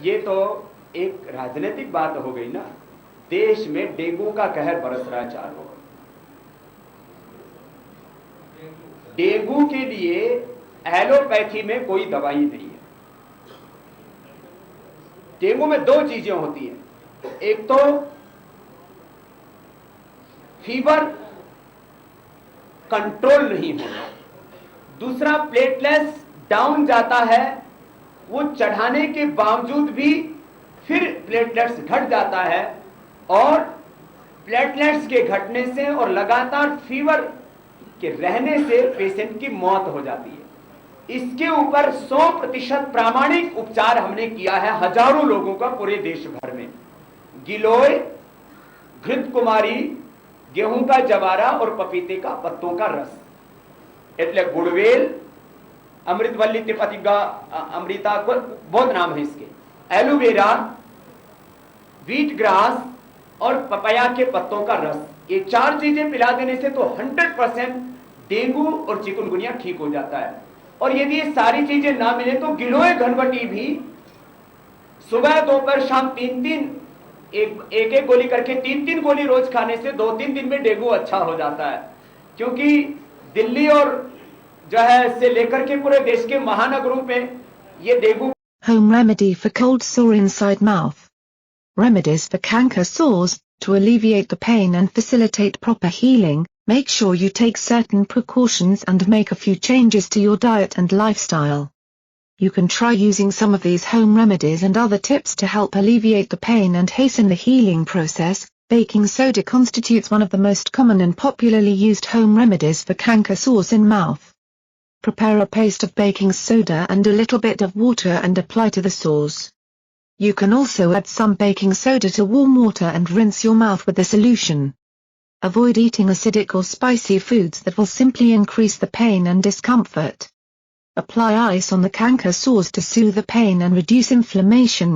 ये तो एक राजनीतिक बात हो गई ना। देश में डेंगू का कहर बरस रहा है चारों ओर। डेंगू के लिए एलोपैथी में कोई दवाई नहीं है। डेंगू में दो चीजें होती हैं, एक तो फीवर कंट्रोल नहीं होना, दूसरा प्लेटलेट्स डाउन जाता है, वो चढ़ाने के बावजूद भी फिर प्लेटलेट्स घट जाता है और प्लेटलेट्स के घटने से और लगातार फीवर के रहने से पेशेंट की मौत हो जाती है। इसके ऊपर 100% प्रामाणिक उपचार हमने किया है हजारों लोगों का पूरे देश भर में। गिलोय, घृत कुमारी, गेहूं का जवारा और पपीते का पत्तों का रस, એટલે गुड़वेल, अमृतवल्ली तिपतिगा, अमृता को बहुत नाम है इसके, एलोवेरा, व्हीट ग्रास और पपाया के पत्तों का रस, ये चार चीजें पिला देने से तो 100% डेंगू और चिकनगुनिया ठीक हो जाता है। और यदि ये सारी चीजें ना मिले तो गिलोय घनवटी भी सुबह दोपहर शाम एक गोली करके 3 गोली रोज खाने से 2-3 दिन में डेंगू अच्छा हो जाता है। क्योंकि दिल्ली और जो है से लेकर के पूरे देश के महानगरों पे ये dengue. Home remedy for cold sore inside mouth. Remedies for canker sores. To alleviate the pain and facilitate proper healing, make sure you take certain precautions and make a few changes to your diet and lifestyle. You can try using some of these home remedies and other tips to help alleviate the pain and hasten the healing process. Baking soda constitutes one of the most common and popularly used home remedies for canker sores in mouth. Prepare a paste of baking soda and a little bit of water and apply to the sores. You can also add some baking soda to warm water and rinse your mouth with the solution. Avoid eating acidic or spicy foods that will simply increase the pain and discomfort. Apply ice on the canker sores to soothe the pain and reduce inflammation.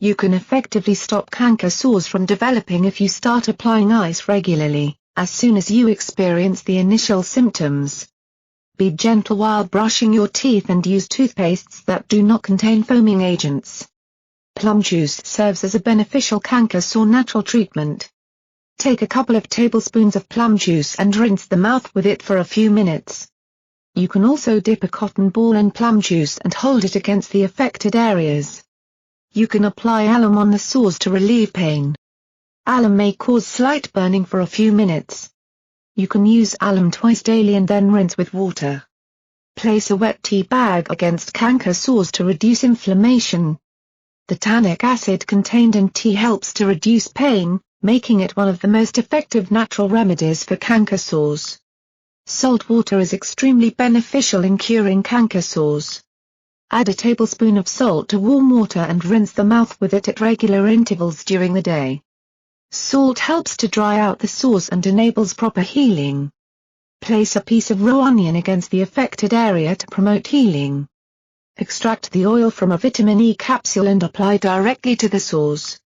You can effectively stop canker sores from developing if you start applying ice regularly, as soon as you experience the initial symptoms. Be gentle while brushing your teeth and use toothpastes that do not contain foaming agents. Plum juice serves as a beneficial canker sore natural treatment. Take a couple of tablespoons of plum juice and rinse the mouth with it for a few minutes. You can also dip a cotton ball in plum juice and hold it against the affected areas. You can apply alum on the sores to relieve pain. Alum may cause slight burning for a few minutes. You can use alum twice daily and then rinse with water. Place a wet tea bag against canker sores to reduce inflammation. The tannic acid contained in tea helps to reduce pain, making it one of the most effective natural remedies for canker sores. Salt water is extremely beneficial in curing canker sores. Add a tablespoon of salt to warm water and rinse the mouth with it at regular intervals during the day. Salt helps to dry out the sores and enables proper healing. Place a piece of raw onion against the affected area to promote healing. Extract the oil from a vitamin E capsule and apply directly to the sores.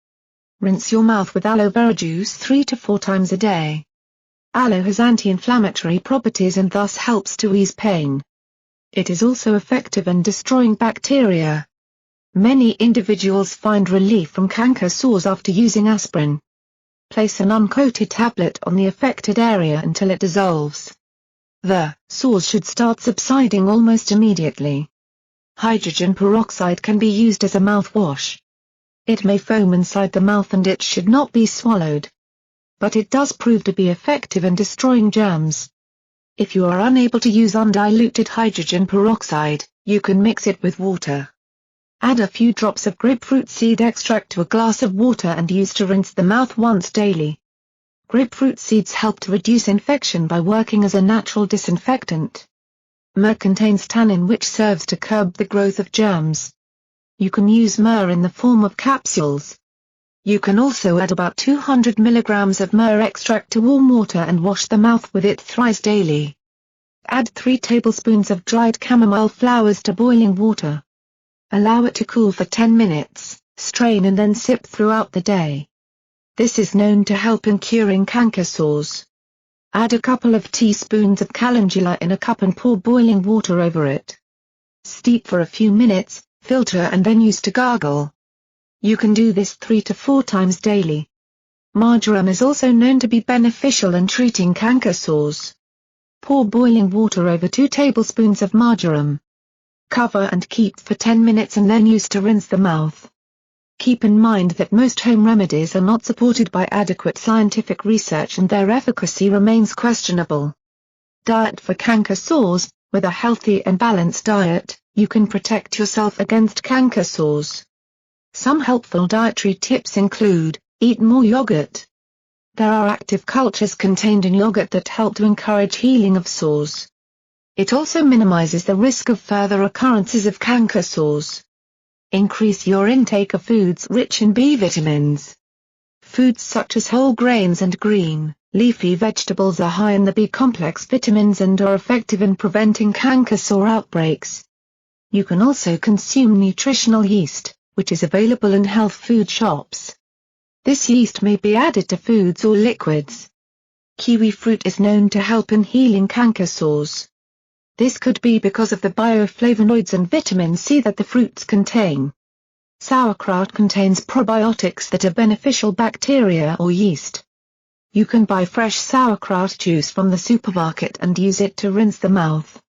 Rinse your mouth with aloe vera juice 3 to 4 times a day. Aloe has anti-inflammatory properties and thus helps to ease pain. It is also effective in destroying bacteria. Many individuals find relief from canker sores after using aspirin. Place an uncoated tablet on the affected area until it dissolves. The sores should start subsiding almost immediately. Hydrogen peroxide can be used as a mouthwash. It may foam inside the mouth and it should not be swallowed. But it does prove to be effective in destroying germs. If you are unable to use undiluted hydrogen peroxide, you can mix it with water. Add a few drops of grapefruit seed extract to a glass of water and use to rinse the mouth once daily. Grapefruit seeds help to reduce infection by working as a natural disinfectant. Myrrh contains tannin which serves to curb the growth of germs. You can use myrrh in the form of capsules. You can also add about 200 milligrams of myrrh extract to warm water and wash the mouth with it thrice daily. Add 3 tablespoons of dried chamomile flowers to boiling water. Allow it to cool for 10 minutes, strain and then sip throughout the day. This is known to help in curing canker sores. Add a couple of teaspoons of calendula in a cup and pour boiling water over it. Steep for a few minutes, filter and then use to gargle. You can do this 3 to 4 times daily. Marjoram is also known to be beneficial in treating canker sores. Pour boiling water over 2 tablespoons of marjoram. Cover and keep for 10 minutes and then use to rinse the mouth. Keep in mind that most home remedies are not supported by adequate scientific research and their efficacy remains questionable. Diet for canker sores. With a healthy and balanced diet, you can protect yourself against canker sores. Some helpful dietary tips include: eat more yogurt. There are active cultures contained in yogurt that help to encourage healing of sores. It also minimizes the risk of further occurrences of canker sores. Increase your intake of foods rich in B vitamins. Foods such as whole grains and green, leafy vegetables are high in the B-complex vitamins and are effective in preventing canker sore outbreaks. You can also consume nutritional yeast, which is available in health food shops. This yeast may be added to foods or liquids. Kiwi fruit is known to help in healing canker sores. This could be because of the bioflavonoids and vitamin C that the fruits contain. Sauerkraut contains probiotics that are beneficial bacteria or yeast. You can buy fresh sauerkraut juice from the supermarket and use it to rinse the mouth.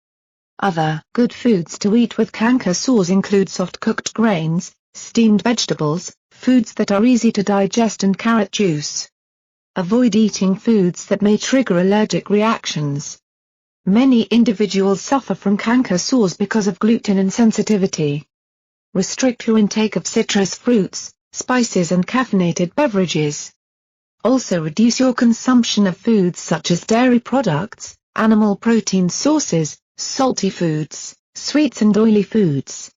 Other good foods to eat with canker sores include soft-cooked grains, steamed vegetables, foods that are easy to digest and carrot juice. Avoid eating foods that may trigger allergic reactions. Many individuals suffer from canker sores because of gluten insensitivity. Restrict your intake of citrus fruits, spices and caffeinated beverages. Also reduce your consumption of foods such as dairy products, animal protein sources, salty foods, sweets and oily foods.